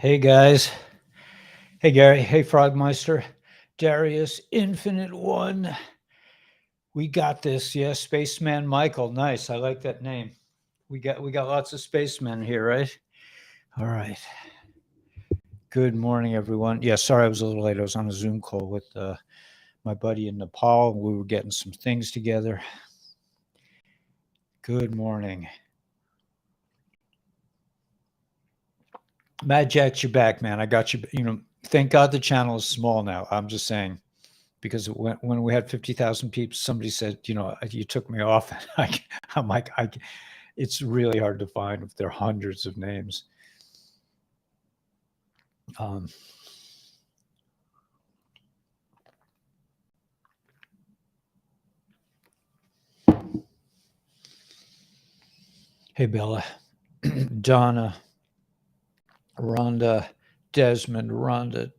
Hey guys. Hey Gary. Hey Frogmeister. Darius, Infinite One. We got this. Yeah, Spaceman Michael. Nice. I like that name. We got lots of spacemen here, right? All right. Good morning, everyone. Yeah, sorry I was a little late. I was on a Zoom call with my buddy in Nepal. We were getting some things together. Good morning. Mad Jax, you're back, man. I got you. Thank God the channel is small now. I'm just saying. Because when we had 50,000 people, somebody said, you took me off. I'm like, it's really hard to find if there are hundreds of names. Hey, Bella, Donna, Rhonda, Desmond, Rhonda,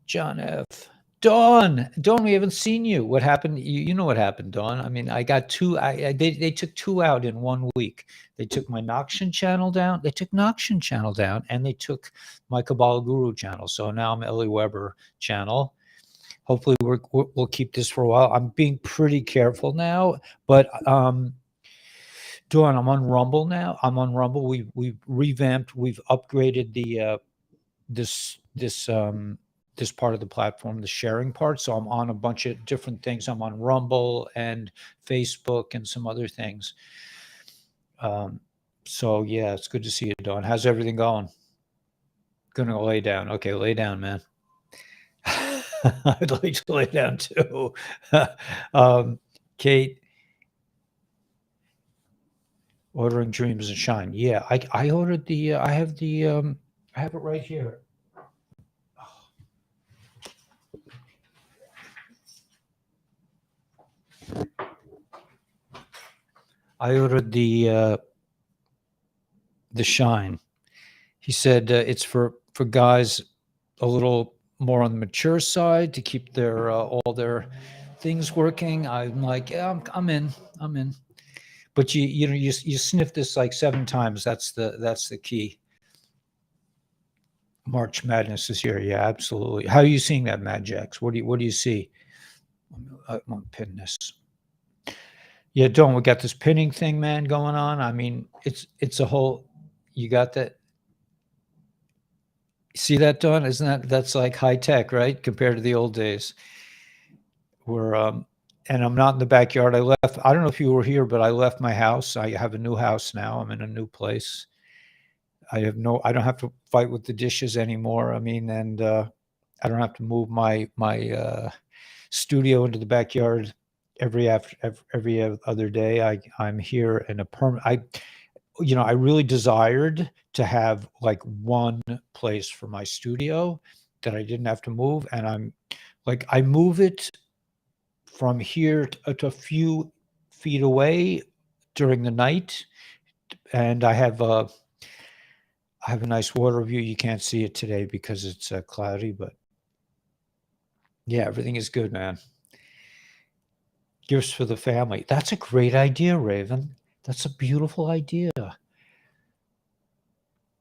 John F. Dawn, we haven't seen you. What happened? You know what happened, Dawn. I mean, I got two. They took two out in 1 week. They took my Noxian channel down. They took Noxian channel down, and they took my kabbalahguru channel. So now I'm Ellie Weber channel. Hopefully, we'll keep this for a while. I'm being pretty careful now, but Dawn, I'm on Rumble now. I'm on Rumble. We've revamped. We've upgraded the this part of the platform, the sharing part. So I'm on a bunch of different things. I'm on Rumble and Facebook and some other things. So yeah, it's good to see you, Dawn. How's everything going? Gonna lay down. Okay, lay down, man. I'd like to lay down too. Kate, ordering dreams and shine. Yeah, I ordered the. I have the. I have it right here. I ordered the shine. He said it's for guys a little more on the mature side to keep their all their things working. I'm like, yeah, I'm in. But you sniff this like 7 times. That's the key. March Madness is here. Yeah, absolutely. How are you seeing that, Mad Jax? What do you see? I'm gonna pin this. Yeah, we got this pinning thing, man, going on. I mean, it's a whole. You got that. See that, Dawn? That's like high tech, right? Compared to the old days. Where and I'm not in the backyard. I don't know if you were here, but I left my house. I have a new house now. I'm in a new place. I don't have to fight with the dishes anymore. I mean, and I don't have to move my studio into the backyard every other day. I'm here in a permanent. I really desired to have like one place for my studio that I didn't have to move. And I'm like, I move it from here to a few feet away during the night. And I have a nice water view. You can't see it today because it's cloudy, but yeah, everything is good, man. Gifts for the family. That's a great idea, Raven. That's a beautiful idea.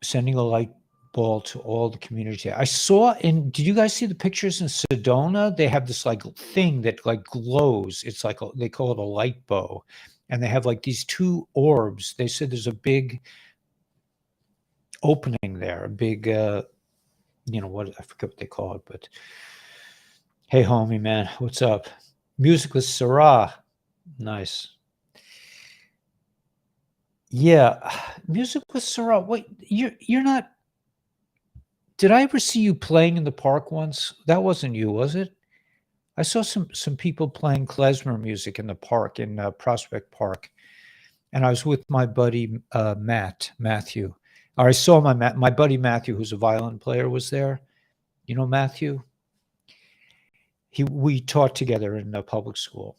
Sending a light ball to all the community. I saw did you guys see the pictures in Sedona? They have this like thing that like glows. It's like they call it a light bow. And they have like these 2 orbs. They said there's a big opening there, a big what I forget what they call it, but hey homie, man, what's up? Music with Sarah. Nice. Yeah, music with Sarah. Wait, you're not. Did I ever see you playing in the park once? That wasn't you, was it? I saw some people playing klezmer music in the park in Prospect Park, and I was with my buddy Matthew. Or I saw my buddy Matthew, who's a violin player, was there. You know Matthew? We taught together in public school,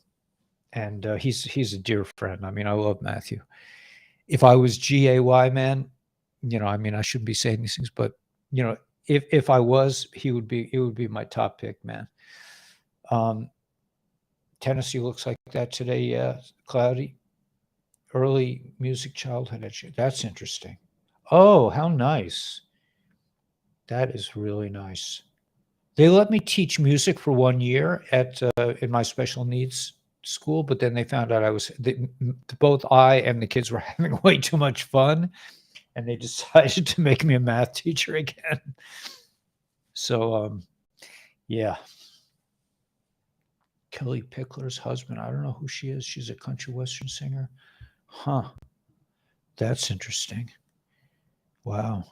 and he's a dear friend. I mean, I love Matthew. If I was GAY, man, I mean, I shouldn't be saying these things, but if I was, it would be my top pick, man. Tennessee looks like that today. Yeah, cloudy. Early music childhood. That's interesting. Oh, how nice. That is really nice. They let me teach music for 1 year at in my special needs school, but then they found out both I and the kids were having way too much fun, and they decided to make me a math teacher again. So, yeah. Kelly Pickler's husband. I don't know who she is. She's a country western singer. Huh. That's interesting. Wow.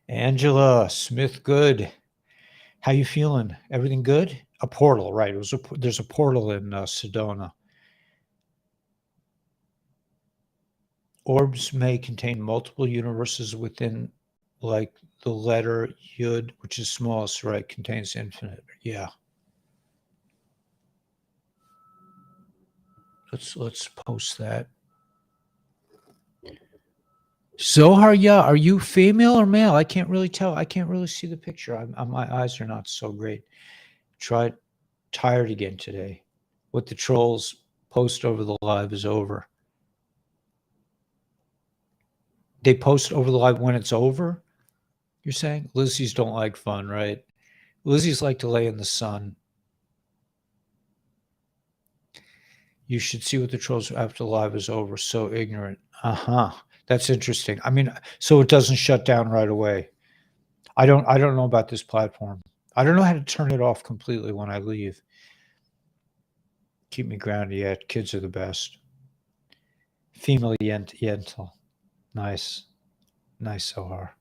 Angela Smith Good. How you feeling? Everything good? A portal, right? There's a portal in Sedona. Orbs may contain multiple universes within, like the letter Yud, which is smallest, right? Contains infinite. Yeah. Let's post that. Zohar, yeah. Are you female or male? I can't really tell. I can't really see the picture. My eyes are not so great. Tired again today. What the trolls post over the live is over. They post over the live when it's over, you're saying? Lizzie's don't like fun, right? Lizzie's like to lay in the sun. You should see what the trolls after the live is over. So ignorant. Uh-huh. That's interesting. I mean, so it doesn't shut down right away. I don't know about this platform. I don't know how to turn it off completely when I leave. Keep me grounded yet. Kids are the best. Female Yentl. Nice. Nice, Zohar.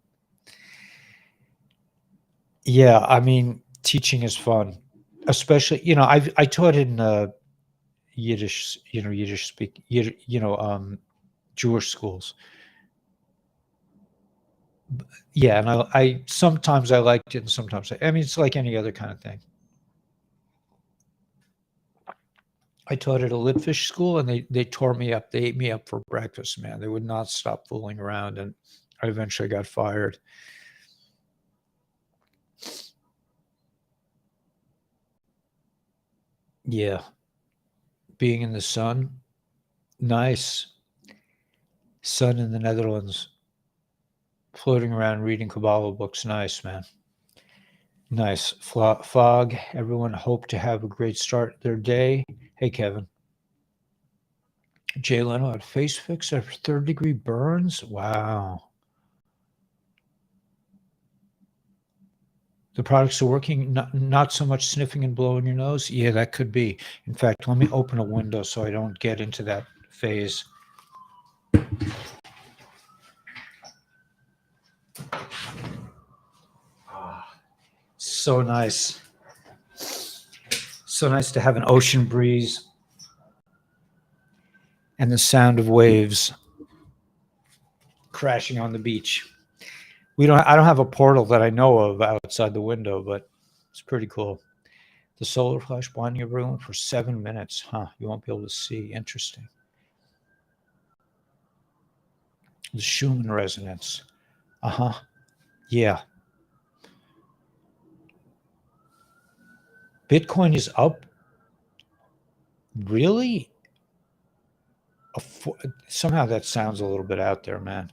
Yeah, I mean, teaching is fun. Especially, I taught in Yiddish, Yiddish speak, Jewish schools. Yeah, and I sometimes I liked it, and sometimes I mean, it's like any other kind of thing. I taught at a Litvish school, and they tore me up. They ate me up for breakfast, man. They would not stop fooling around, and I eventually got fired. Yeah. Being in the sun, nice. Sun in the Netherlands. Floating around reading Kabbalah books, nice, man. Nice. Fog. Everyone hope to have a great start their day. Hey, Kevin. Jay Leno had face fix after third-degree burns. Wow. The products are working, not so much sniffing and blowing your nose. Yeah, that could be. In fact, let me open a window so I don't get into that phase. So nice. So nice to have an ocean breeze and the sound of waves crashing on the beach. I don't have a portal that I know of outside the window, but it's pretty cool. The solar flash blinding everyone for 7 minutes. Huh, you won't be able to see. Interesting. The Schumann resonance. Uh-huh. Yeah. Bitcoin is up. Really? Somehow that sounds a little bit out there, man.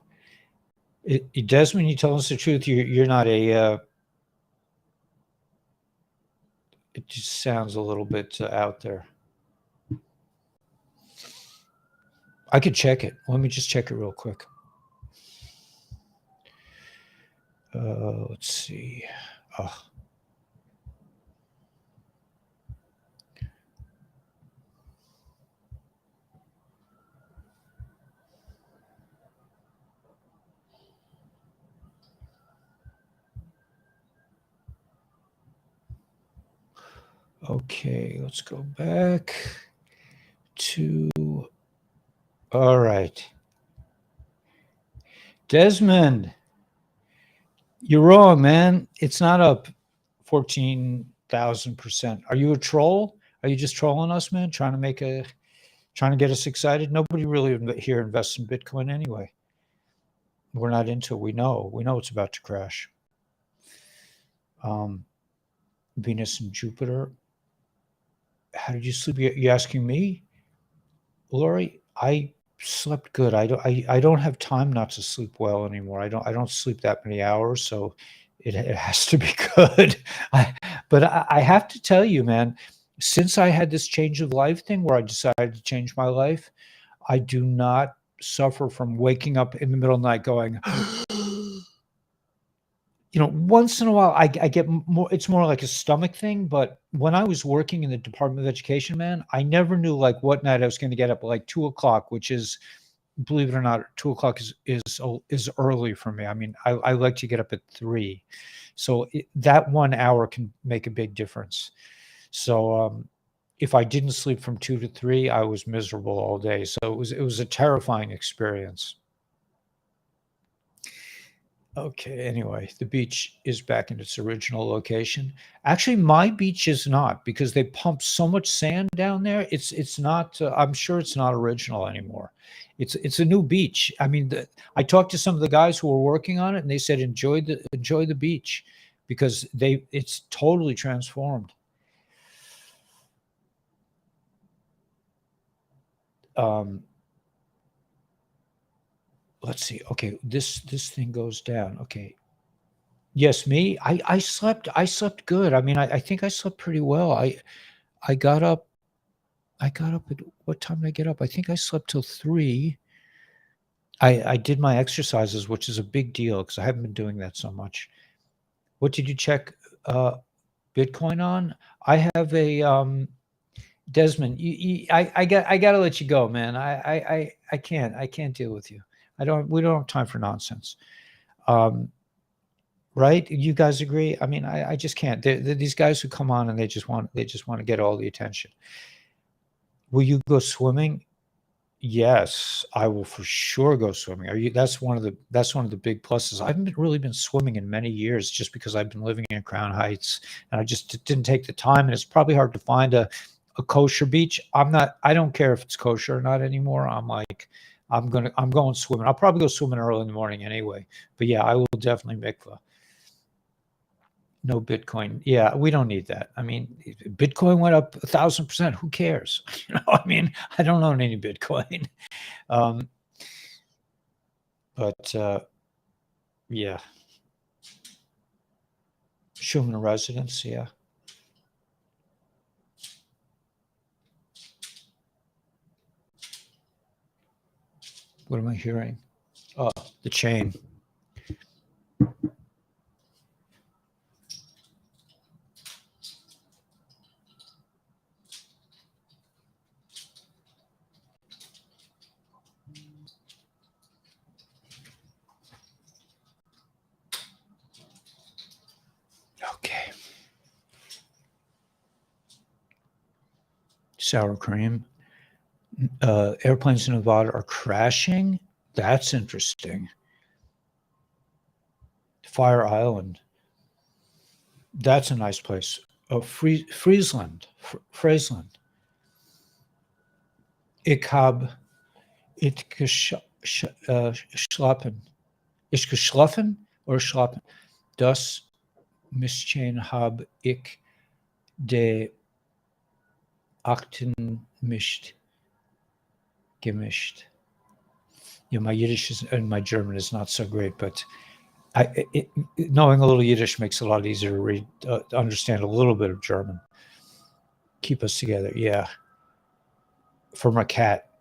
Desmond, you tell us the truth. You're not a. It just sounds a little bit out there. I could check it. Let me just check it real quick. Let's see. Oh. Okay, let's go back to. All right. Desmond, you're wrong, man. It's not up 14,000%. Are you a troll? Are you just trolling us, man? Trying to get us excited? Nobody really here invests in Bitcoin anyway. We're not into it. We know it's about to crash. Venus and Jupiter. How did you sleep? You asking me, Lori? I slept good. I don't have time not to sleep well anymore. I don't sleep that many hours, so it has to be good. But I have to tell you, man, since I had this change of life thing where I decided to change my life, I do not suffer from waking up in the middle of the night going, once in a while I get more, it's more like a stomach thing. But when I was working in the Department of Education, man, I never knew like what night I was going to get up at like 2 o'clock, which is, believe it or not, 2 o'clock is early for me. I mean, I like to get up at 3. So that 1 hour can make a big difference. So if I didn't sleep from 2 to 3, I was miserable all day. So it was a terrifying experience. Okay, anyway, the beach is back in its original location. Actually, my beach is not, because they pump so much sand down there. It's not. I'm sure it's not original anymore. It's a new beach. I mean, I talked to some of the guys who were working on it, and they said enjoy the beach, because it's totally transformed. Let's see. Okay, this thing goes down. Okay. Yes, me. I slept good. I mean, I think I slept pretty well. I got up I got up at what time did I get up? I think I slept till 3. I did my exercises, which is a big deal because I haven't been doing that so much. What did you check Bitcoin on? I have a Desmond. I got to let you go, man. I can't deal with you. We don't have time for nonsense. Right? You guys agree? I mean, I just can't. They're these guys who come on and they just want to get all the attention. Will you go swimming? Yes, I will for sure go swimming. Are you? That's one of the big pluses. I haven't really been swimming in many years, just because I've been living in Crown Heights, and I just didn't take the time. And it's probably hard to find a kosher beach. I don't care if it's kosher or not anymore. I'm going swimming. I'll probably go swimming early in the morning anyway. But yeah, I will definitely mikvah. No Bitcoin. Yeah, we don't need that. I mean, Bitcoin went up 1,000%. Who cares? I mean, I don't own any Bitcoin. But yeah, Schumann residence. Yeah. What am I hearing? Oh, the chain. Okay. Sour cream. Airplanes in Nevada are crashing. That's interesting. Fire Island. That's a nice place. Oh, Friesland. Friesland. Ich habe geschlafen. Ich geschlafen oder schlafen? Das Mischchen habe ich de Akten mischt. Gemischt. Yeah, my Yiddish and my German is not so great, but knowing a little Yiddish makes it a lot easier to read, understand a little bit of German. Keep us together, yeah. For my cat.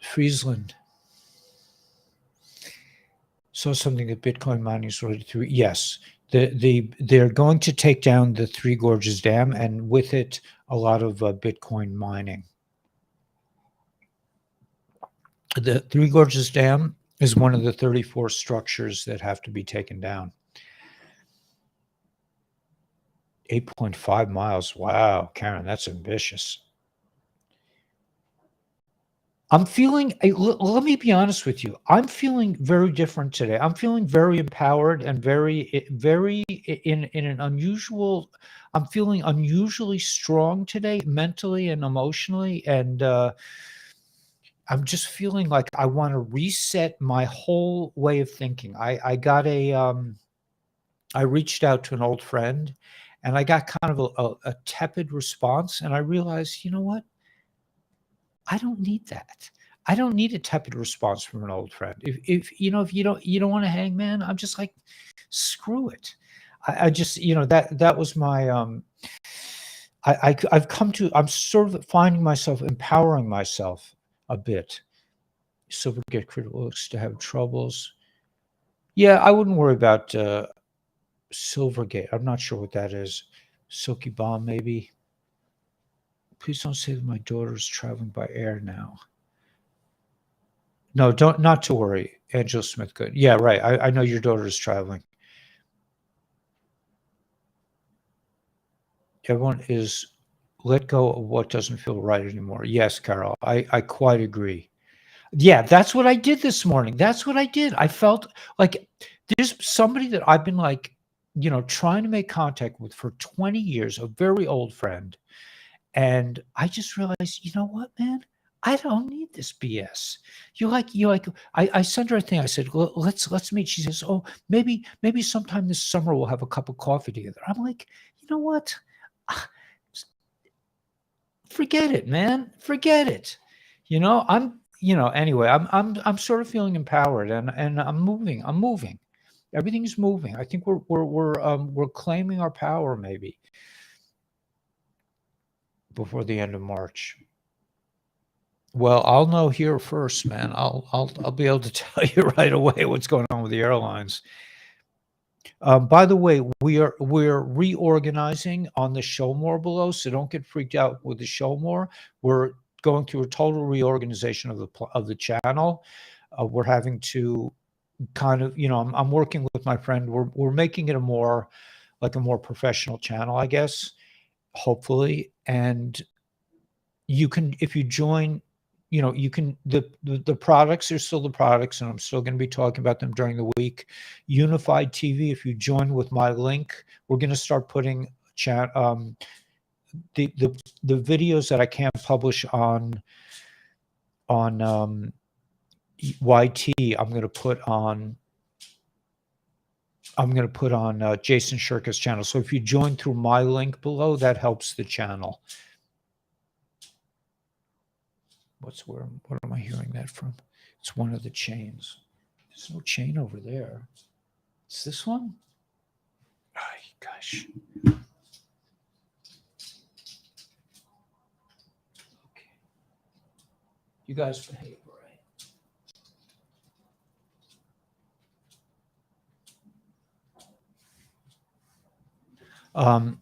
Friesland. So something that Bitcoin mining is related to. Yes, they're going to take down the Three Gorges Dam, and with it, a lot of Bitcoin mining. The Three Gorges Dam is one of the 34 structures that have to be taken down. 8.5 miles. Wow, Karen, that's ambitious. I'm feeling, let me be honest with you. I'm feeling very different today. I'm feeling very empowered and very in an unusual, I'm feeling unusually strong today, mentally and emotionally. And I'm just feeling like I want to reset my whole way of thinking. I reached out to an old friend, and I got kind of a tepid response. And I realized, you know what? I don't need that. I don't need a tepid response from an old friend. If if you don't want to hang, man, I'm just like, screw it. I just that was my I've come to I'm sort of finding myself empowering myself a bit. Silver get critical looks to have troubles. Yeah, I wouldn't worry about Silvergate. I'm not sure what that is. Silky Bomb, maybe. Please don't say that my daughter is traveling by air now. No, don't not to worry. Angela Smith, good. Yeah, right. I know your daughter is traveling. Everyone is let go of what doesn't feel right anymore. Yes, Carol, I quite agree. Yeah, that's what I did this morning. That's what I did. I felt like there's somebody that I've been like, trying to make contact with for 20 years, a very old friend. And I just realized, you know what, man? I don't need this BS. I sent her a thing. I said, let's meet. She says, oh, maybe sometime this summer we'll have a cup of coffee together. I'm like, you know what? Ah, Forget it, man. Forget it. Anyway, I'm sort of feeling empowered and I'm moving. I'm moving. Everything's moving. I think we're claiming our power maybe before the end of March. Well, I'll know here first, man. I'll be able to tell you right away what's going on with the airlines. By the way, we're reorganizing on the show more below, so don't get freaked out with the show more. We're going through a total reorganization of the channel. We're having to kind of, I'm working with my friend. We're making it a more professional channel, I guess, hopefully. And you can, if you join, you can the products are still the products, and I'm still going to be talking about them during the week. Unified TV, if you join with my link, we're going to start putting the videos that I can't publish on YT. I'm going to put on Jason Shirka's channel. So if you join through my link below, that helps the channel. What am I hearing that from? It's one of the chains. There's no chain over there. It's this one? Oh, gosh. Okay. You guys behave, right?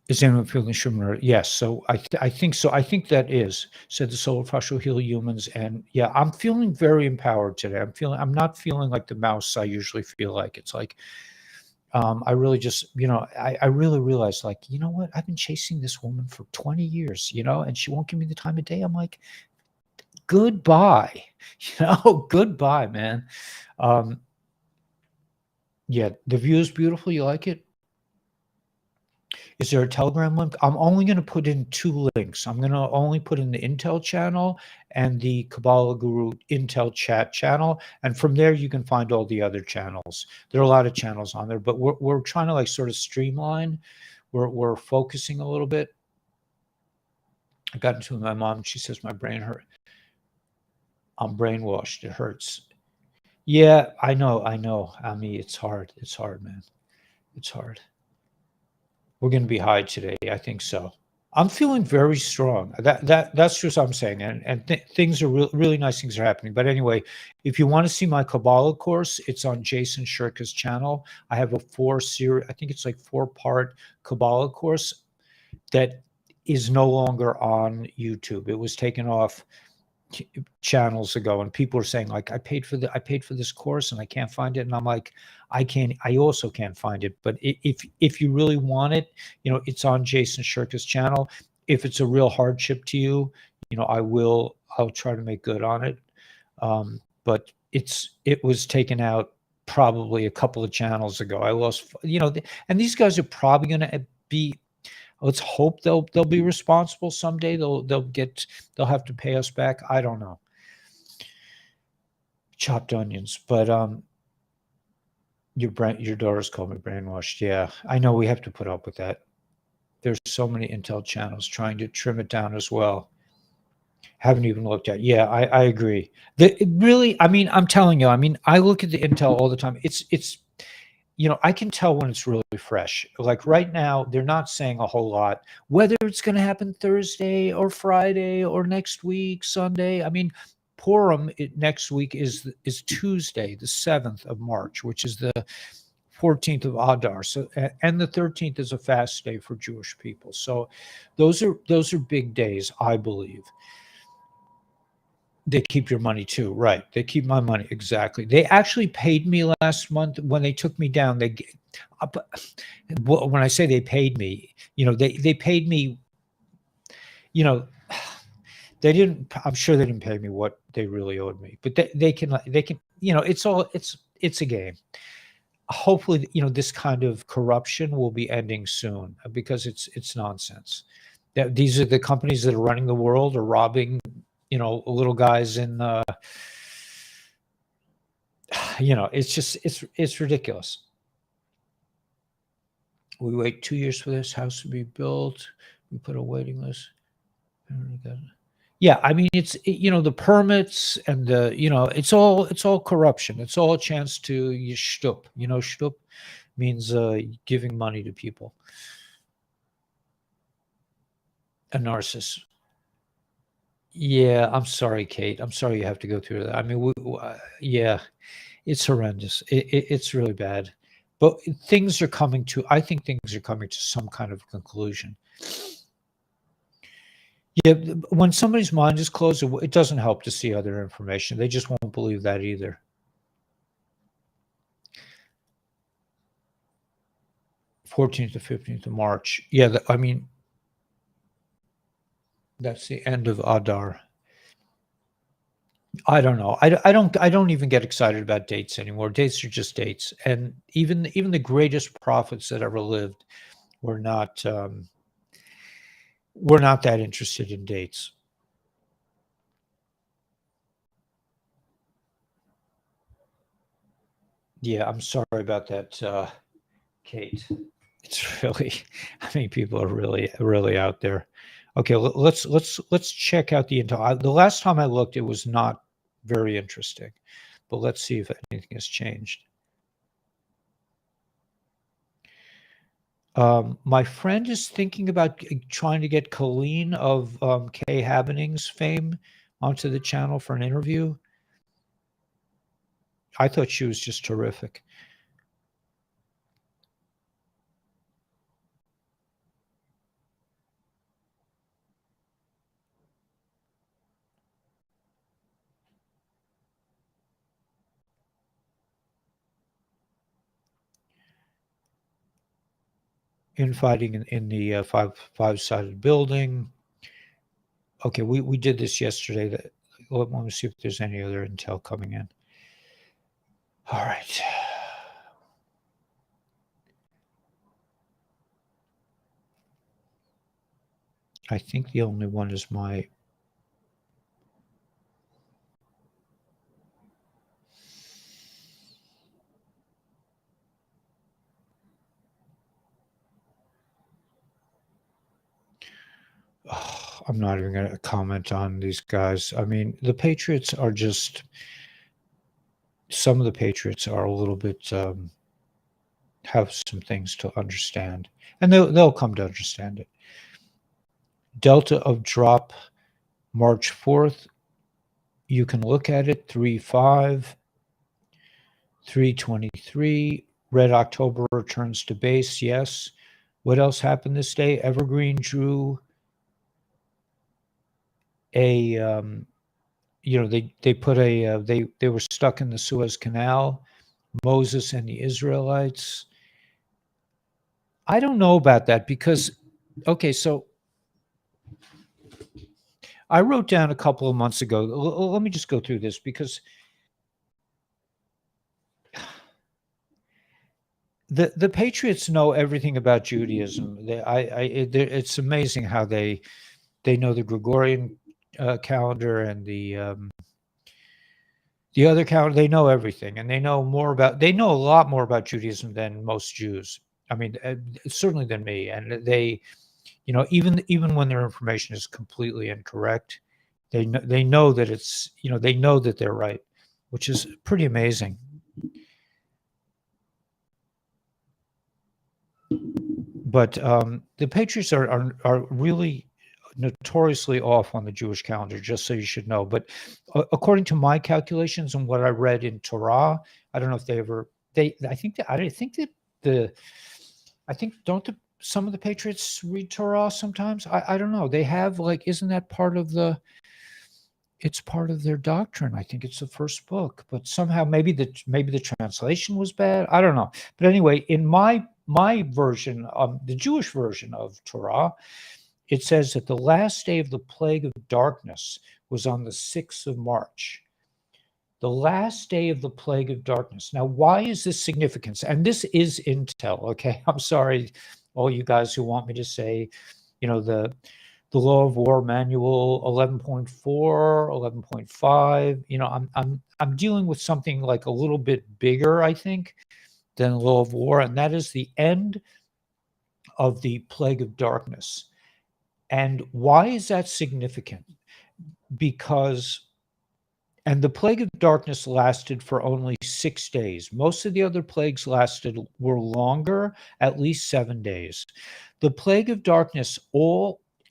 Is anyone feeling Schumann? Yes. So I think so. I think that is, said the solar flush will heal humans. And yeah, I'm feeling very empowered today. I'm not feeling like the mouse I usually feel like. It's like, I really just, I really realized, like, you know what? I've been chasing this woman for 20 years, and she won't give me the time of day. I'm like, goodbye, goodbye, man. Yeah, the view is beautiful. You like it? Is there a Telegram link? I'm only going to put in 2 links. I'm going to only put in the Intel channel and the KabbalahGuru Intel chat channel. And from there, you can find all the other channels. There are a lot of channels on there, but we're trying to like sort of streamline. We're focusing a little bit. I got into my mom. She says my brain hurt. I'm brainwashed. It hurts. Yeah, I know. I mean, it's hard. It's hard, man. It's hard. We're going to be high today. I think so. I'm feeling very strong. That's just what I'm saying. And things are really nice things are happening. But anyway, if you want to see my Kabbalah course, it's on Jason Shirka's channel. I have a 4-part Kabbalah course that is no longer on YouTube. It was taken off channels ago, and people are saying, like, I paid for this course and I can't find it. And I'm like, I also can't find it. But if you really want it, it's on Jason Shirka's channel. If it's a real hardship to you, I'll try to make good on it. But it was taken out probably a couple of channels ago. I lost, and these guys are probably going to be, let's hope they'll be responsible someday. They'll have to pay us back. I don't know. Chopped onions, but your daughter's called me brainwashed. Yeah, I know. We have to put up with that. There's so many Intel channels trying to trim it down as well. Haven't even looked at. Yeah, I agree. It really, I mean, I'm telling you, I mean, I look at the intel all the time. It's I can tell when it's really fresh. Like right now, they're not saying a whole lot. Whether it's going to happen Thursday or Friday or next week, Sunday. I mean, Purim next week is Tuesday, the 7th of March, which is the 14th of Adar. So and the 13th is a fast day for Jewish people. So those are big days, I believe. They keep your money too, right? They keep my money, exactly. They actually paid me last month when they took me down. But when I say they paid me, they paid me. You know, they didn't. I'm sure they didn't pay me what they really owed me, but they can. It's a game. Hopefully, this kind of corruption will be ending soon because it's nonsense. These are the companies that are running the world are robbing little guys in it's just it's ridiculous. We wait 2 years for this house to be built. We put a waiting list. Yeah, I mean the permits and it's all corruption. It's all a chance to shtup. Shtup means giving money to people. A narcissist. Yeah, I'm sorry, Kate. I'm sorry you have to go through that. I mean, yeah, it's horrendous. It's really bad. But I think things are coming to some kind of conclusion. Yeah, when somebody's mind is closed, it doesn't help to see other information. They just won't believe that either. 14th to 15th of March. Yeah, I mean, that's the end of Adar. I don't know. I don't even get excited about dates anymore. Dates are just dates. And even the greatest prophets that ever lived were not that interested in dates. Yeah, I'm sorry about that, Kate. It's really, I mean, people are really, really out there. Okay, let's check out the intel. The last time I looked, it was not very interesting, but let's see if anything has changed. My friend is thinking about trying to get Colleen of Kay Habening's fame onto the channel for an interview. I thought she was just terrific. Infighting in the five-sided building. Okay, we did this yesterday. Let me see if there's any other intel coming in. All right. I think the only one is my. Oh, I'm not even going to comment on these guys. I mean, the Patriots are just. Some of the Patriots are a little bit. Have some things to understand, and they'll come to understand it. Delta of drop, March 4th. You can look at it 3-5, 323. Red October returns to base. Yes. What else happened this day? Evergreen drew a. They put a. They were stuck in the Suez Canal. Moses and the Israelites. I don't know about that because, okay, so I wrote down a couple of months ago. Let me just go through this because the Patriots know everything about Judaism. It's amazing how they know the Gregorian calendar and the other calendar. They know everything, and they know a lot more about Judaism than most Jews. I mean, certainly than me. And they, even when their information is completely incorrect, They know that it's, they know that they're right, which is pretty amazing. But the Patriots are really notoriously off on the Jewish calendar, just so you should know. But according to my calculations and what I read in Torah, I don't know if they ever I think don't some of the Patriots read Torah sometimes? I don't know. They have, like, isn't that part of it's part of their doctrine. I think it's the first book, but somehow maybe the translation was bad. I don't know. But anyway, in my version, the Jewish version of Torah, it says that the last day of the plague of darkness was on the 6th of March. The last day of the plague of darkness. Now, why is this significant? And this is intel, okay? I'm sorry, all you guys who want me to say, the Law of War Manual 11.4, 11.5. I'm dealing with something like a little bit bigger, I think, than Law of War, and that is the end of the plague of darkness. And why is that significant? Because the plague of darkness lasted for only 6 days. Most of the other plagues were longer, at least 7 days. The plague of darkness,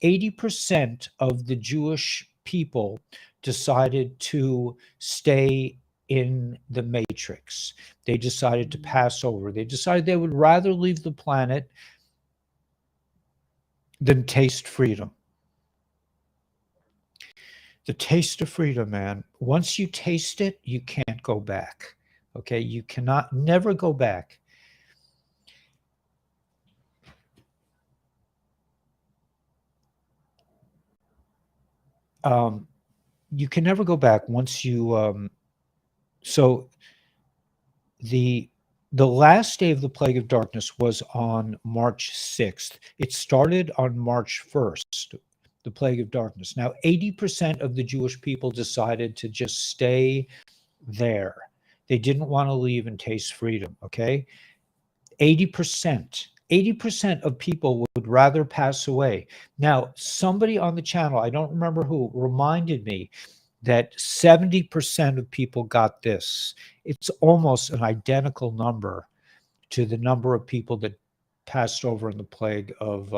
80% of the Jewish people decided to stay in the matrix. They decided to pass over. They decided they would rather leave the planet than taste freedom. The taste of freedom, man. Once you taste it, you can't go back. Okay? You cannot never go back. You can never go back once you so the last day of the plague of darkness was on March 6th. It started on March 1st, the plague of darkness. Now, 80% of the Jewish people decided to just stay there. They didn't want to leave and taste freedom, okay? 80%. 80% of people would rather pass away. Now, somebody on the channel, I don't remember who, reminded me that 70% of people got this. It's almost an identical number to the number of people that passed over in the plague of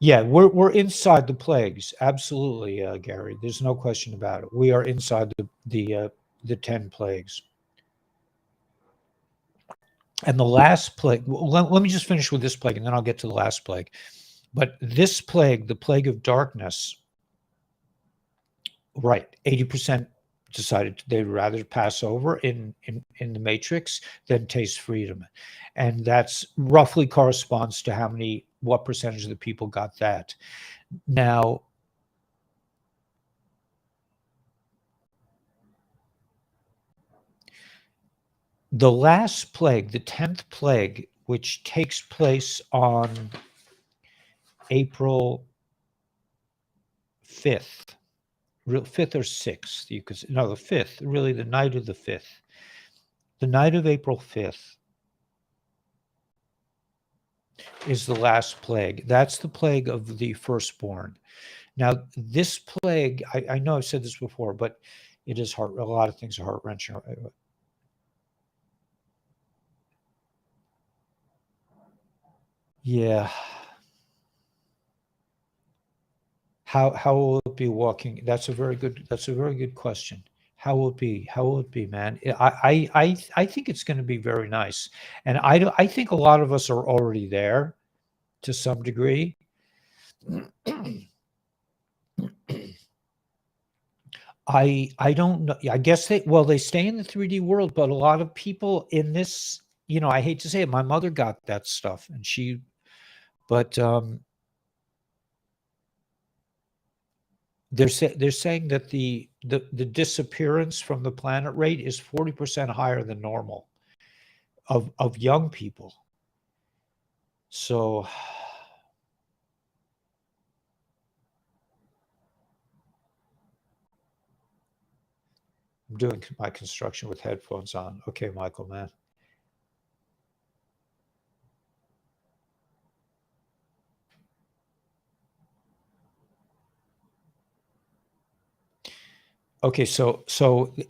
yeah, we're inside the plagues. Absolutely, Gary. There's no question about it. We are inside the 10 plagues. And the last plague, let me just finish with this plague and then I'll get to the last plague. But this plague, the plague of darkness, right, 80% decided they'd rather pass over in the matrix than taste freedom. And that's roughly corresponds to what percentage of the people got that. Now, the last plague, the 10th plague, which takes place on April 5th, 5th or 6th, you could no, the 5th, really the night of the 5th. The night of April 5th is the last plague. That's the plague of the firstborn. Now, this plague, I know I've said this before, but it is hard. A lot of things are heart-wrenching. Yeah. How will it be walking? That's a very good question. How will it be? How will it be, man? I think it's going to be very nice, and I think a lot of us are already there to some degree. I don't know. I guess they stay in the 3D world, but a lot of people in this, I hate to say it, my mother got that stuff, and but they're saying that the disappearance from the planet rate is 40% higher than normal of young people. So I'm doing my construction with headphones on. Okay, Michael, man. Okay, so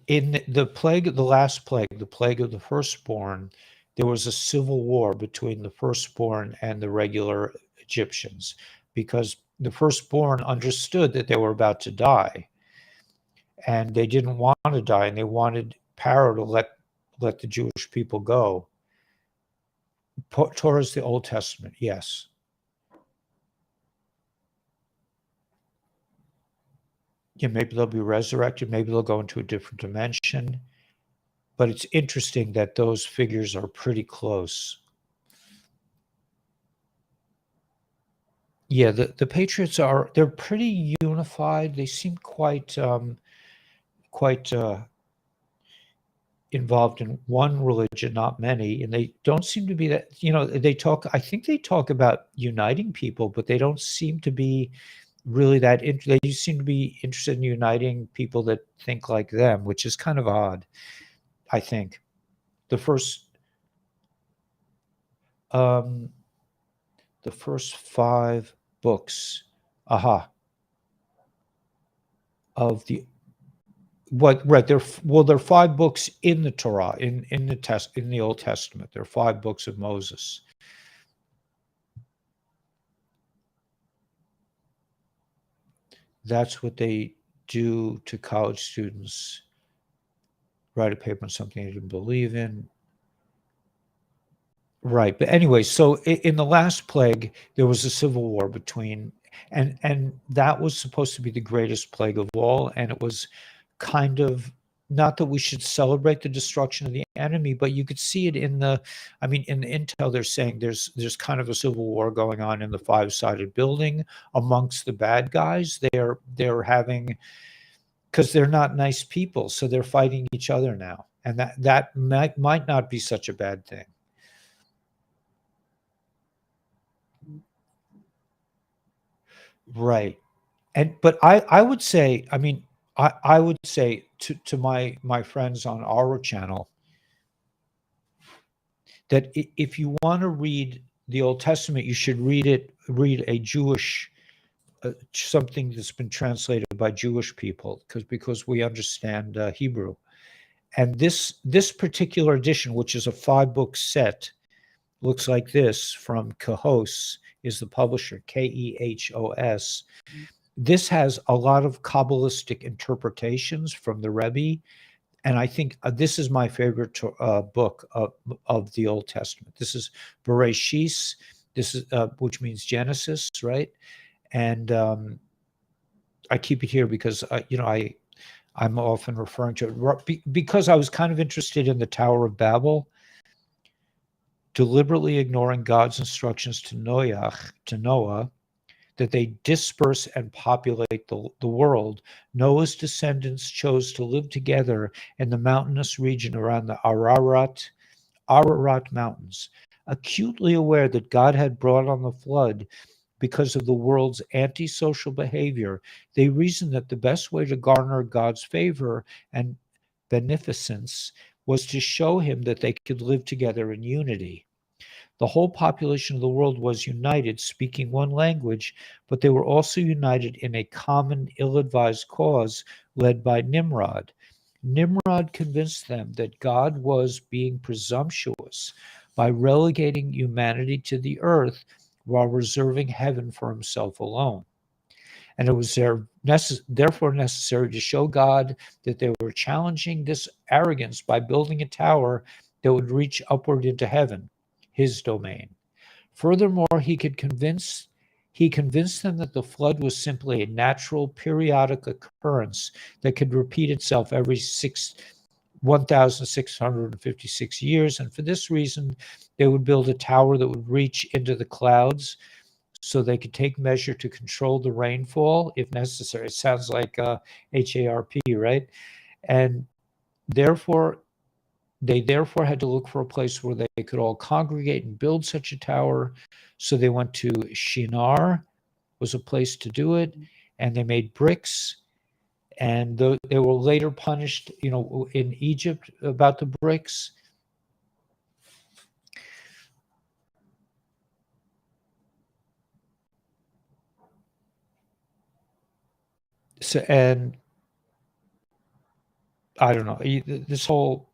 in the plague, the last plague, the plague of the firstborn, there was a civil war between the firstborn and the regular Egyptians because the firstborn understood that they were about to die, and they didn't want to die, and they wanted Pharaoh to let the Jewish people go. Torah is the Old Testament, yes. Yeah, maybe they'll be resurrected, maybe they'll go into a different dimension. But it's interesting that those figures are pretty close. Yeah, the Patriots they're pretty unified. They seem quite involved in one religion, not many, and they don't seem to be that. They talk. I think they talk about uniting people, but they don't seem to be really that. They seem to be interested in uniting people that think like them, which is kind of odd. I think the first um, the first 5 books, of the what right there. Well, there are 5 books in the Torah, in the Old Testament. There are 5 books of Moses. That's what they do to college students. Write a paper on something they didn't believe in. Right. But anyway, so in the last plague, there was a civil war between, and that was supposed to be the greatest plague of all. And it was kind of, not that we should celebrate the destruction of the enemy, but you could see it in the intel, they're saying there's kind of a civil war going on in the 5-sided building amongst the bad guys. They're having, because they're not nice people, so they're fighting each other now. And that might not be such a bad thing. Right. But I would say, I would say to my friends on our channel that if you want to read the Old Testament, you should read a Jewish, something that's been translated by Jewish people, because we understand Hebrew. And this particular edition, which is a 5-book set, looks like this from Kehos, is the publisher, Kehos. This has a lot of Kabbalistic interpretations from the Rebbe, and I think this is my favorite book of the Old Testament. This is Bereshis. This is which means Genesis, right? And I keep it here because I'm often referring to it because I was kind of interested in the Tower of Babel, deliberately ignoring God's instructions to Noah, that they disperse and populate the world. Noah's descendants chose to live together in the mountainous region around the Ararat Mountains, acutely aware that God had brought on the flood because of the world's antisocial behavior. They reasoned that the best way to garner God's favor and beneficence was to show him that they could live together in unity. The whole population of the world was united, speaking one language, but they were also united in a common ill-advised cause led by Nimrod. Nimrod convinced them that God was being presumptuous by relegating humanity to the earth while reserving heaven for himself alone. And it was therefore necessary to show God that they were challenging this arrogance by building a tower that would reach upward into heaven, his domain. Furthermore, he convinced them that the flood was simply a natural periodic occurrence that could repeat itself every 1,656 years. And for this reason, they would build a tower that would reach into the clouds so they could take measure to control the rainfall if necessary. It sounds like HARP, right? And therefore, they therefore had to look for a place where they could all congregate and build such a tower. So they went to Shinar, was a place to do it, and they made bricks. And they were later punished, in Egypt about the bricks. So, and I don't know. This whole,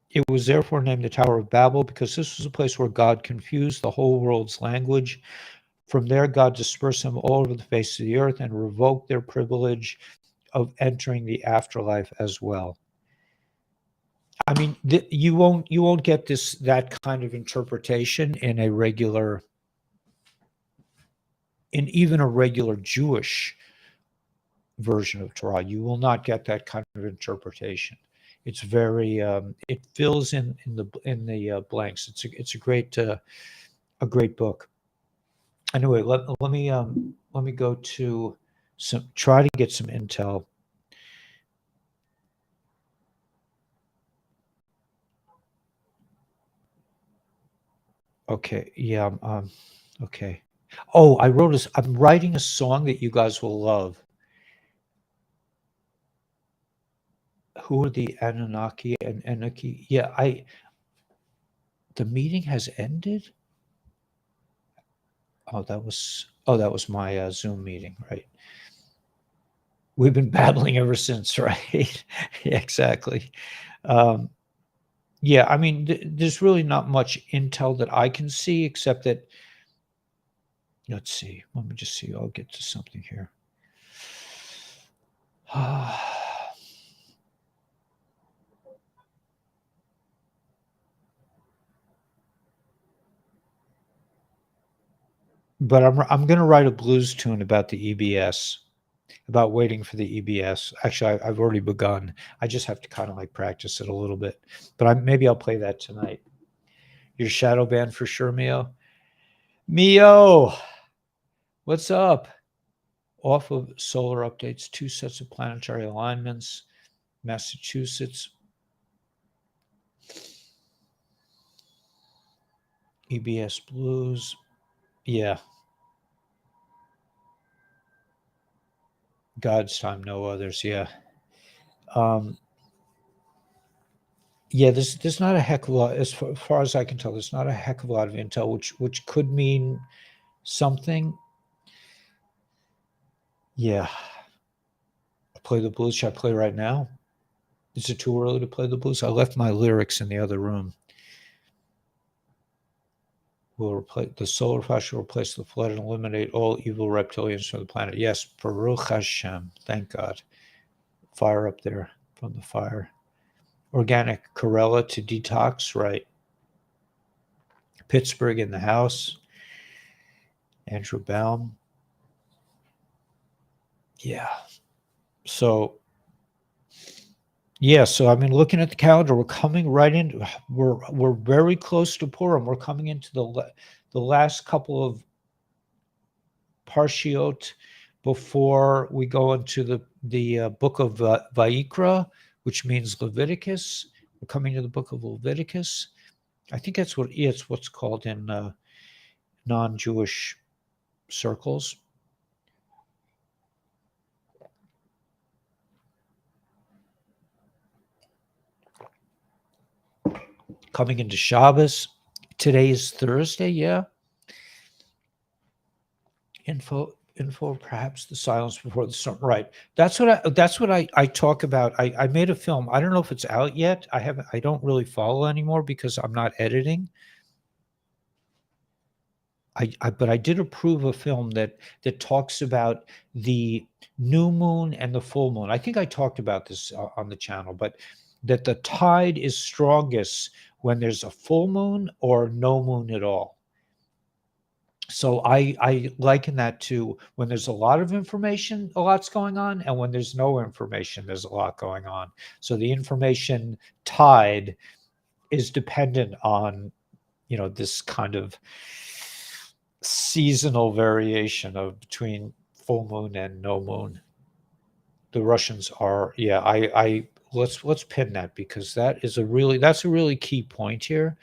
it was therefore named the Tower of Babel because this was a place where God confused the whole world's language. From there, God dispersed them all over the face of the earth and revoked their privilege of entering the afterlife as well. I mean, you won't get that kind of interpretation in even a regular Jewish version of Torah. You will not get that kind of interpretation. It's very it fills in the blanks. It's a great book. Anyway, let me go to try to get some intel. Okay, yeah, okay. Oh, I'm writing a song that you guys will love. Who are the Anunnaki and Enoki? Yeah, the meeting has ended? Oh, that was my Zoom meeting, right? We've been battling ever since, right? Yeah, exactly. Yeah, I mean, there's really not much intel that I can see except that, let's see. Let me just see. I'll get to something here. But I'm going to write a blues tune about the EBS, about waiting for the EBS. Actually, I've already begun. I just have to kind of like practice it a little bit. But maybe I'll play that tonight. Your shadow band for sure, Mio. Mio, what's up? Off of solar updates, 2 sets of planetary alignments, Massachusetts, EBS blues. Yeah. God's time, no others. Yeah. Yeah, there's not a heck of a lot, as far as I can tell, there's not a heck of a lot of intel, which could mean something. Yeah. I play the blues. Should I play right now? Is it too early to play the blues? I left my lyrics in the other room. Will replace the solar flash will replace the flood and eliminate all evil reptilians from the planet. Yes, Baruch Hashem. Thank God. Fire up there from the fire. Organic Corella to detox, right? Pittsburgh in the house. Andrew Baum. Yeah. So, I mean, looking at the calendar, we're coming right in. We're very close to Purim. We're coming into the last couple of parshiot before we go into the book of Vayikra, which means Leviticus. We're coming to the book of Leviticus. I think that's what's called in non-Jewish circles. Coming into Shabbos. Today is Thursday, yeah. Info, perhaps the silence before the storm. Right. That's what I talk about. I made a film. I don't know if it's out yet. I don't really follow anymore because I'm not editing. But I did approve a film that talks about the new moon and the full moon. I think I talked about this on the channel, but that the tide is strongest when there's a full moon or no moon at all. So I liken that to when there's a lot of information, a lot's going on, and when there's no information, there's a lot going on. So the information tide is dependent on, this kind of seasonal variation of between full moon and no moon. The Russians are, I let's pin that because that's a really key point here.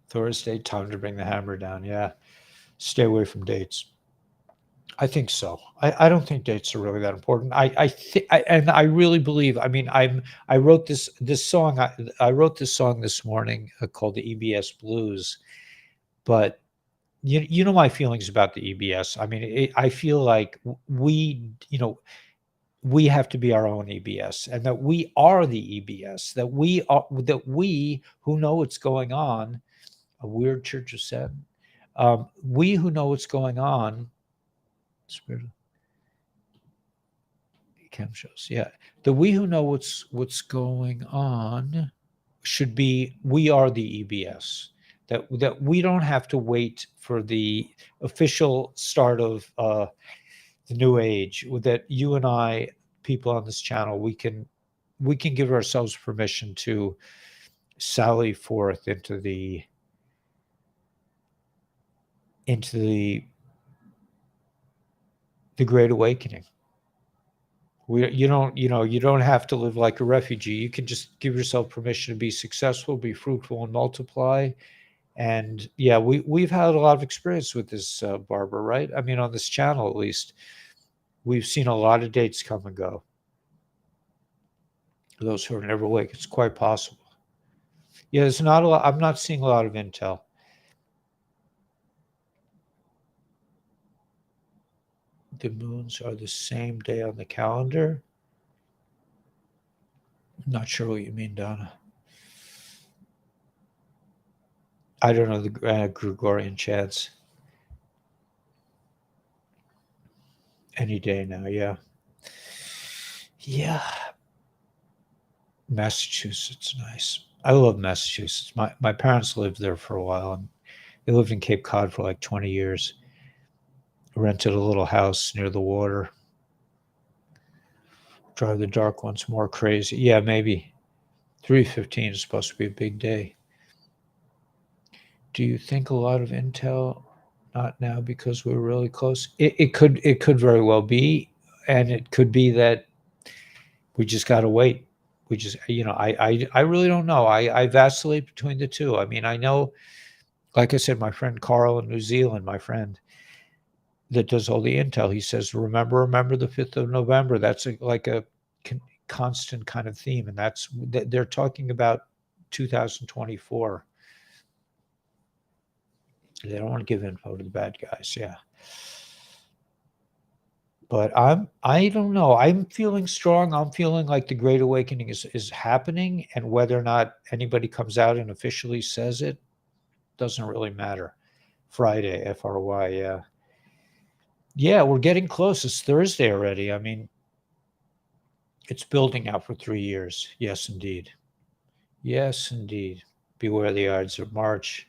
Thursday, time to bring the hammer down. Yeah. Stay away from dates. I think so. I don't think dates are really that important. And I really believe. I mean, I wrote this song. I wrote this song this morning called the EBS Blues, but you know my feelings about the EBS. I mean, I feel like we, we have to be our own EBS, and that we are the EBS, that we who know what's going on, a weird church of Satan, we who know what's going on, spirit chemtrails, yeah, the we who know what's going on should be, we are the EBS, that we don't have to wait for the official start of the new age, that you and I, people on this channel, we can give ourselves permission to sally forth into the great awakening. You don't have to live like a refugee. You can just give yourself permission to be successful, be fruitful, and multiply. And yeah, we've had a lot of experience with this, Barbara, right? I mean, on this channel at least, we've seen a lot of dates come and go. Those who are never awake, it's quite possible. Yeah, there's not a lot. I'm not seeing a lot of intel. The moons are the same day on the calendar. I'm not sure what you mean, Donna. I don't know the Gregorian chants. Any day now, yeah. Yeah. Massachusetts, nice. I love Massachusetts. My parents lived there for a while, and they lived in Cape Cod for like 20 years. Rented a little house near the water. Drive the dark once more crazy. Yeah, maybe. 3:15 is supposed to be a big day. Do you think a lot of intel? Not now because we're really close. It could very well be, and it could be that we just got to wait. We just, I really don't know. I vacillate between the two. I mean, I know, like I said, my friend Carl in New Zealand, my friend that does all the intel, he says, remember the 5th of November. That's like a constant kind of theme, and they're talking about 2024. They don't want to give info to the bad guys. Yeah. But I don't know. I'm feeling strong. I'm feeling like the Great Awakening is happening, and whether or not anybody comes out and officially says it doesn't really matter. Friday, FRY, yeah. Yeah, we're getting close. It's Thursday already. I mean, it's building out for 3 years. Yes, indeed. Yes, indeed. Beware the Ides of March.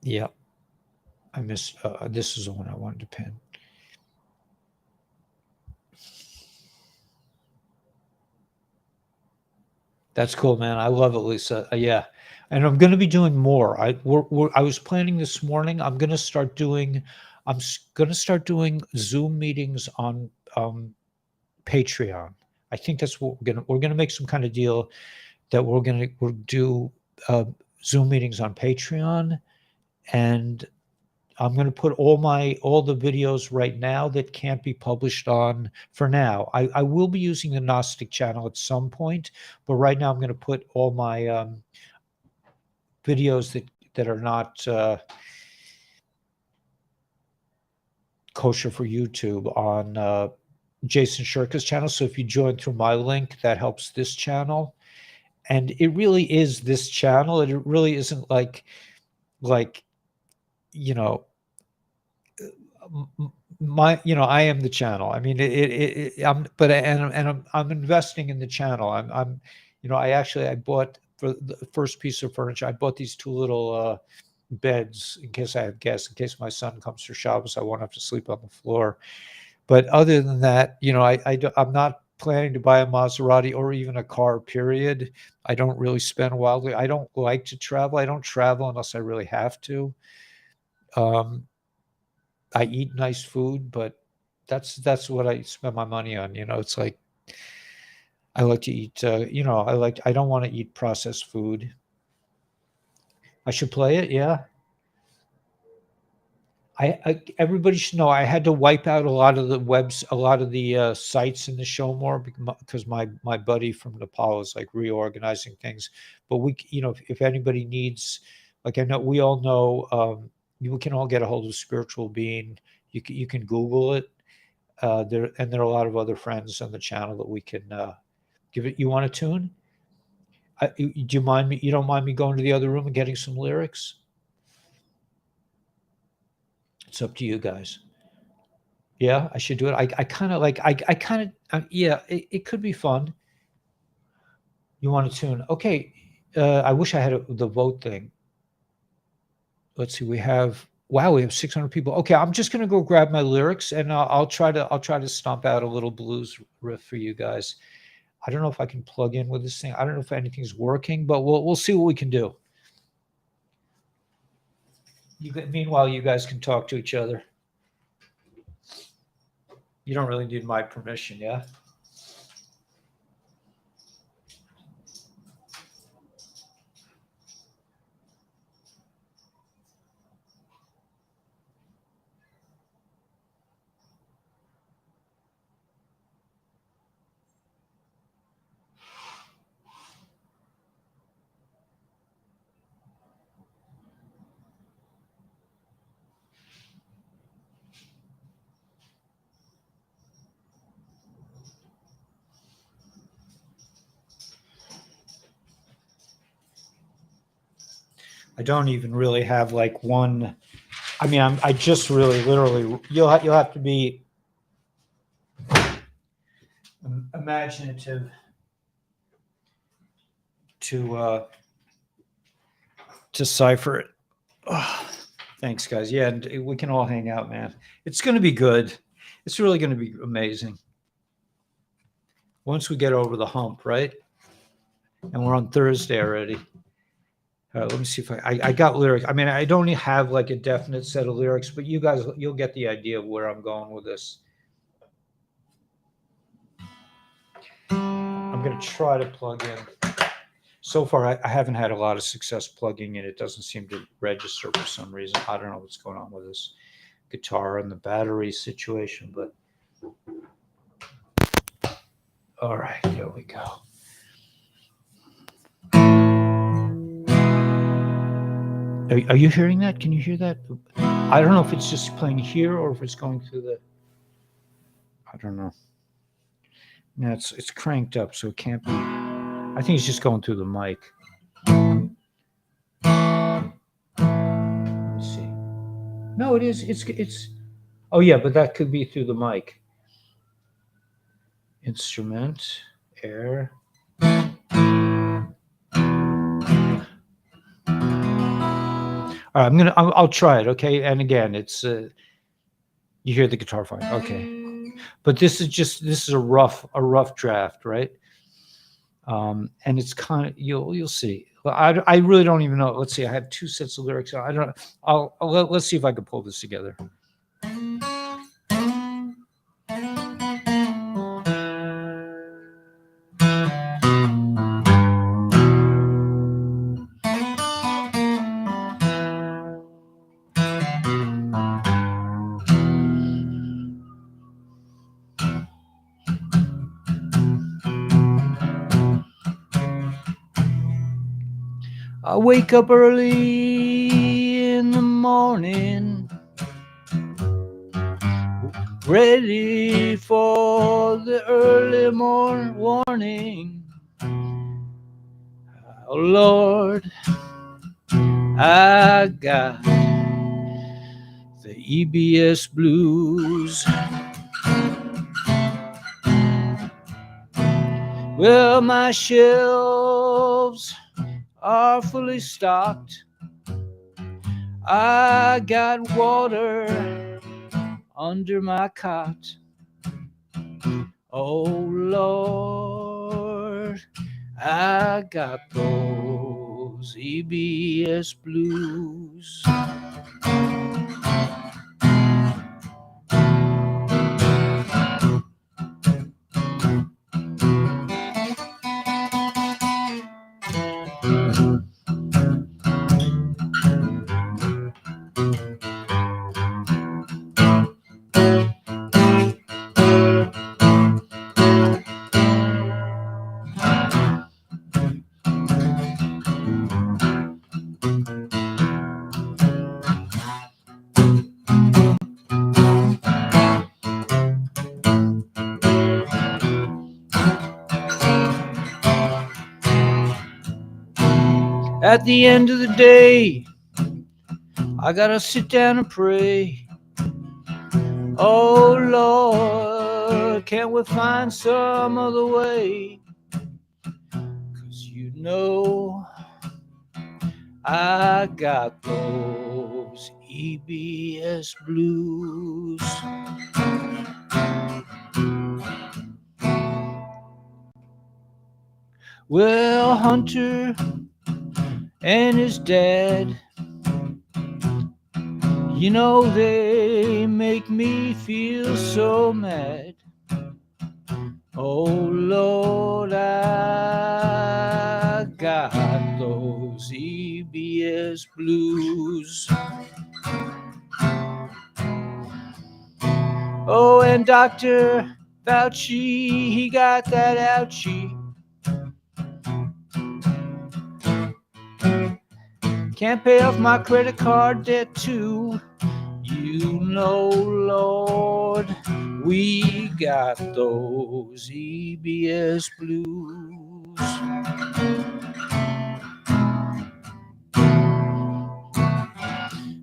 Yeah. I missed, this is the one I wanted to pin. That's cool, man. I love it, Lisa. Yeah, and I'm going to be doing more. I was planning this morning. I'm going to start doing Zoom meetings on Patreon. I think that's what we're gonna make some kind of deal that we'll do Zoom meetings on Patreon, and I'm going to put all the videos right now that can't be published on for now. I will be using the Gnostic channel at some point, but right now I'm going to put all my videos that are not kosher for YouTube on Jason Shirka's channel. So if you join through my link, that helps this channel. And it really is this channel. It really isn't like you know I am the channel. I mean, I'm investing in the channel. I bought, for the first piece of furniture, I bought these two little beds in case I have guests, in case my son comes for Shabbos, I won't have to sleep on the floor. But other than that, I'm not planning to buy a Maserati or even a car, period. I don't really spend wildly. I don't like to travel. I don't travel unless I really have to. I eat nice food, but that's what I spend my money on. It's like I like to eat. I don't want to eat processed food. I should play it. Yeah. Everybody should know I had to wipe out a lot of the sites in the show more because my buddy from Nepal is like reorganizing things. But if anybody needs Like I know we all know, we can all get a hold of spiritual being. You can Google it. There are a lot of other friends on the channel that we can give it. You want a tune? Do you mind me? You don't mind me going to the other room and getting some lyrics? It's up to you guys. Yeah, I should do it. I kind of like. I kind of. Yeah, it could be fun. You want a tune? Okay. I wish I had the vote thing. Let's see. We have. Wow, we have 600 people. Okay, I'm just gonna go grab my lyrics and I'll try to stomp out a little blues riff for you guys. I don't know if I can plug in with this thing. I don't know if anything's working, but we'll see what we can do. Meanwhile, you guys can talk to each other. You don't really need my permission, yeah? I don't even really have like one. I mean, I just really literally. You'll have to be imaginative to decipher it. Oh, thanks, guys. Yeah, and we can all hang out, man. It's going to be good. It's really going to be amazing once we get over the hump, right? And we're on Thursday already. Let me see if I got lyrics. I mean, I don't have like a definite set of lyrics, but you guys, you'll get the idea of where I'm going with this. I'm going to try to plug in. So far, I haven't had a lot of success plugging in. It doesn't seem to register for some reason. I don't know what's going on with this guitar and the battery situation, but all right, here we go. Are you hearing that? Can you hear that? I don't know if it's just playing here or if it's going through the. I don't know. No, it's cranked up, so it can't be. I think it's just going through the mic. Let me see. No, it is. It's. Oh yeah, but that could be through the mic. Instrument, air. All right, I'll try it, okay? And again, it's you hear the guitar fine, okay? But this is a rough draft, right? And it's kind of you'll see. I really don't even know. Let's see. I have 2 sets of lyrics. I don't. Let's see if I can pull this together. I wake up early in the morning, ready for the early warning. Oh Lord, I got the EBS blues. Well, my shelves are fully stocked. I got water under my cot. Oh Lord, I got those EBS blues. At the end of the day, I gotta sit down and pray. Oh Lord, can't we find some other way? 'Cause you know I got those EBS blues. Well, Hunter and his dad, you know they make me feel so mad. Oh Lord, I got those EBS blues. Oh, and Dr. Fauci, he got that ouchie. Can't pay off my credit card debt too. You know, Lord, we got those EBS blues.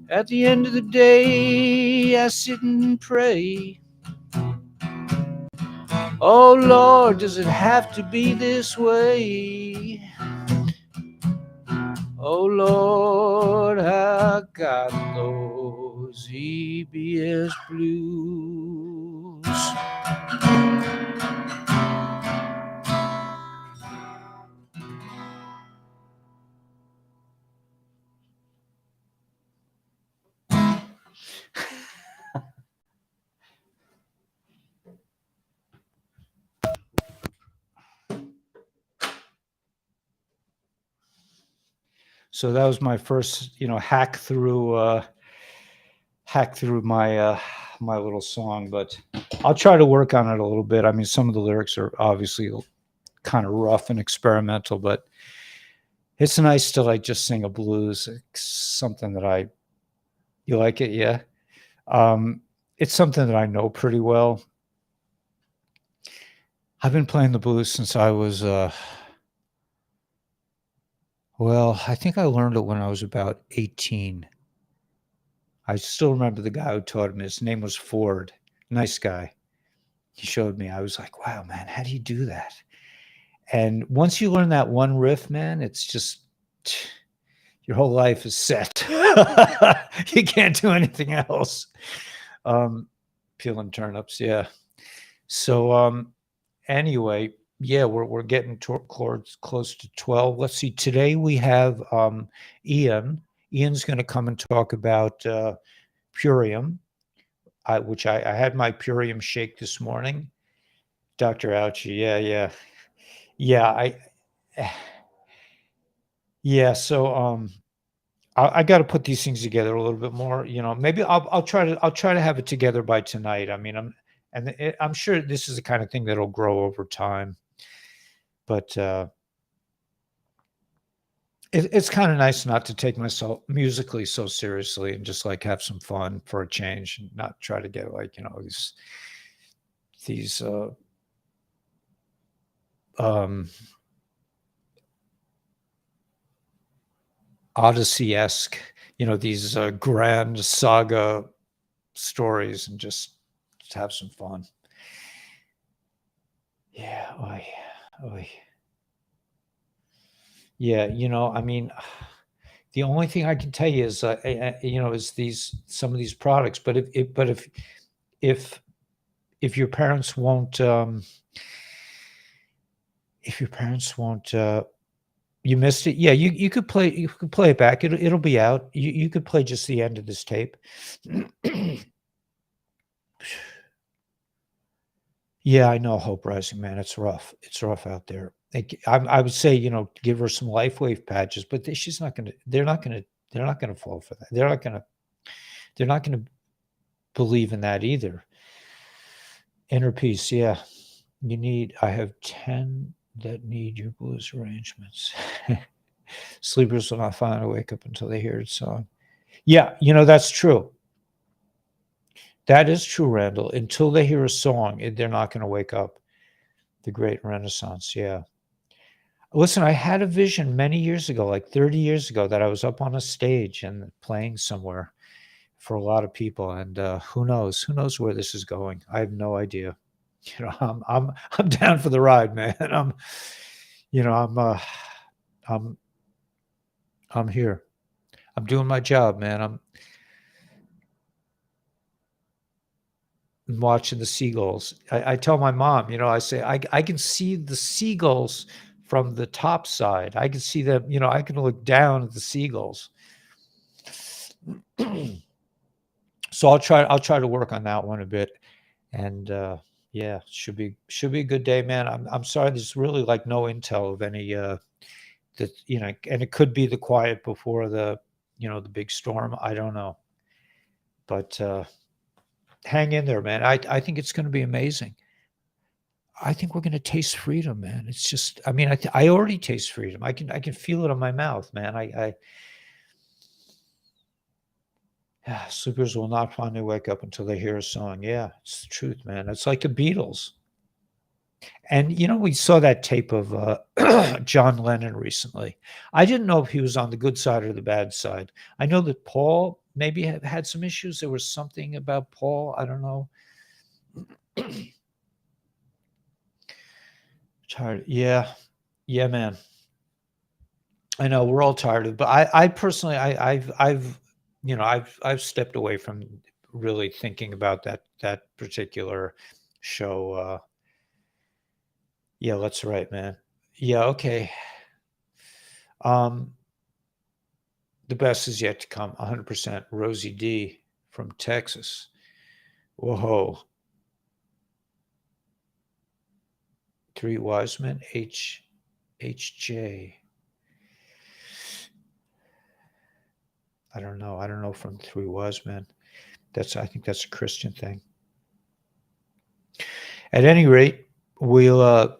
At the end of the day, I sit and pray. Oh Lord, does it have to be this way? Oh Lord, I got those EBS blues. So that was my first, hack through my my little song, but I'll try to work on it a little bit. I mean, some of the lyrics are obviously kind of rough and experimental, but it's nice to like just sing a blues. It's something that you like it, yeah. It's something that I know pretty well. I've been playing the blues since I was I think I learned it when I was about 18. I still remember the guy who taught me. His name was Ford. Nice guy. He showed me. I was like, wow, man, how do you do that? And once you learn that one riff, man, it's just your whole life is set. You can't do anything else. Peeling turnips, yeah. So anyway, yeah, we're getting close to 12. Let's see. Today we have Ian. Ian's going to come and talk about Purium, which I had my Purium shake this morning. Dr. Ouchie, yeah. Yeah. So I got to put these things together a little bit more. Maybe I'll try to have it together by tonight. I mean, I'm sure this is the kind of thing that'll grow over time. But it's kind of nice not to take myself musically so seriously and just like have some fun for a change and not try to get like these Odyssey-esque, these grand saga stories and just have some fun. Yeah. Yeah. I mean, the only thing I can tell you is, is some of these products. But if your parents won't, you missed it. Yeah, you could play. You could play it back. It'll be out. You could play just the end of this tape. Yeah, I know, Hope Rising, man. It's rough. It's rough out there. I would say, give her some LifeWave patches, but she's not going to. They're not going to fall for that. They're not going to believe in that either. Inner peace, yeah. I have 10 that need your blues arrangements. Sleepers will not finally wake up until they hear its song. Yeah, that's true. That is true, Randall. Until they hear a song, they're not going to wake up. The Great Renaissance, yeah. Listen, I had a vision many years ago, like 30 years ago, that I was up on a stage and playing somewhere for a lot of people, and, who knows? Who knows where this is going? I have no idea. You know, I'm down for the ride, man. You know, I'm I'm here. I'm doing my job, man. I'm watching the seagulls. I tell my mom, you know, I say, I can see the seagulls from the top side. I can see them, you know, I can look down at the seagulls. So I'll try to work on that one a bit. And yeah, should be a good day, man. I'm sorry, there's really like no intel of any that, you know, and it could be the quiet before the, you know, the big storm. I don't know. But hang in there, man. I think it's going to be amazing. I think we're going to taste freedom, man. It's just, I mean, I already taste freedom. I can feel it in my mouth, man. Yeah, sleepers will not finally wake up until they hear a song. Yeah, it's the truth, man. It's like the Beatles. And you know, we saw that tape of John Lennon recently. I didn't know if he was on the good side or the bad side. I know that Paul maybe had some issues. There was something about Paul. I don't know. Tired. Yeah, yeah, man. I know we're all tired of, but I personally, I've, you know, I've stepped away from really thinking about that particular show. Yeah, that's right, man. Yeah, okay. Um, the best is yet to come. 100%. Rosie D from Texas. Whoa. Three wise men. HJ. I don't know. I don't know from Three Wise Men. I think that's a Christian thing. At any rate, we'll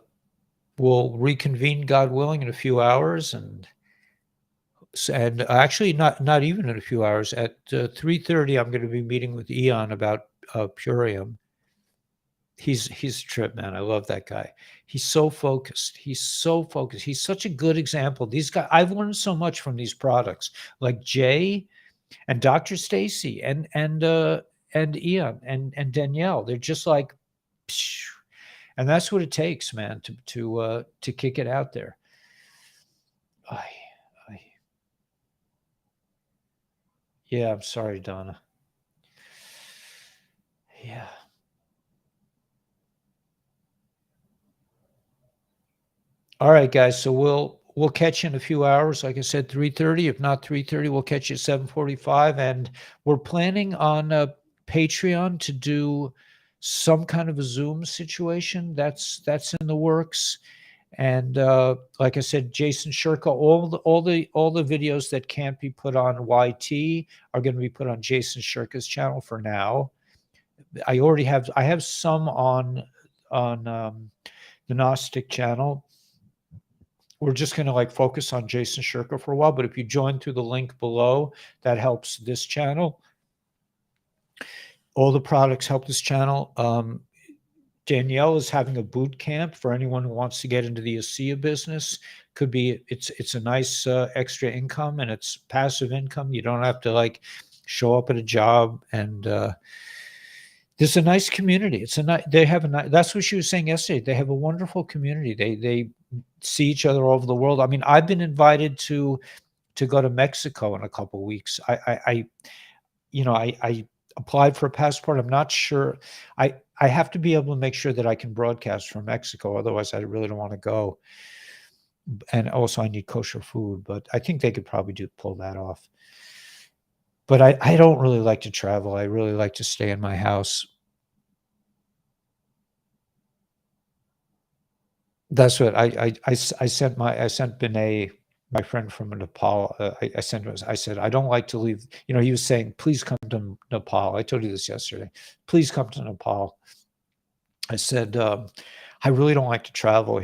reconvene, God willing, in a few hours, and actually not even in a few hours. At 3:30, I'm going to be meeting with Eon about Purium. He's a trip, man. I love that guy. He's so focused. He's so focused. He's such a good example. These guys, I've learned so much from these products, like Jay and Dr. Stacy and Ian and Danielle. They're just like, psh, and that's what it takes, man, to kick it out there. I, I, yeah, I'm sorry, Donna. Yeah. All right, guys. So we'll catch you in a few hours. Like I said, 3:30. If not 3:30, we'll catch you at 7:45. And we're planning on Patreon to do some kind of a Zoom situation. That's in the works. And like I said, Jason Shirka, all the videos that can't be put on YT are going to be put on Jason Shirka's channel for now. I have some on the Gnostic channel. We're just going to like focus on Jason Shirka for a while, but if you join through the link below, that helps this channel. All the products help this channel. Danielle is having a boot camp for anyone who wants to get into the ASEA business. Could be it's a nice extra income, and it's passive income. You don't have to like show up at a job, and there's a nice community. It's a nice. They have a nice. That's what she was saying yesterday. They have a wonderful community. They see each other all over the world. I mean, I've been invited to go to Mexico in a couple of weeks. I you know, I applied for a passport. I'm not sure. I have to be able to make sure that I can broadcast from Mexico. Otherwise, I really don't want to go. And also, I need kosher food. But I think they could probably pull that off. But I don't really like to travel. I really like to stay in my house. That's what I sent Binay, my friend from Nepal. I sent him. I said I don't like to leave. You know, he was saying, please come to Nepal. I told you this yesterday. Please come to Nepal. I said I really don't like to travel.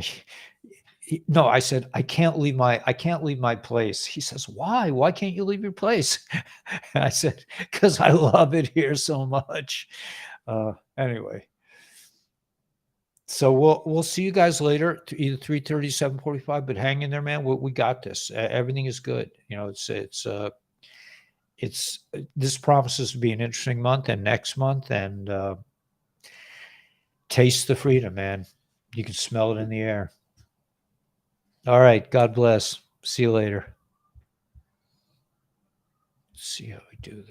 No, I said I can't leave my place. He says, why? Why can't you leave your place? I said, because I love it here so much. Anyway. So we'll see you guys later, to either 3:30, 7:45. But hang in there, man. We got this. Everything is good. You know, it's this promises to be an interesting month and next month, and taste the freedom, man. You can smell it in the air. All right. God bless. See you later. Let's see how we do this.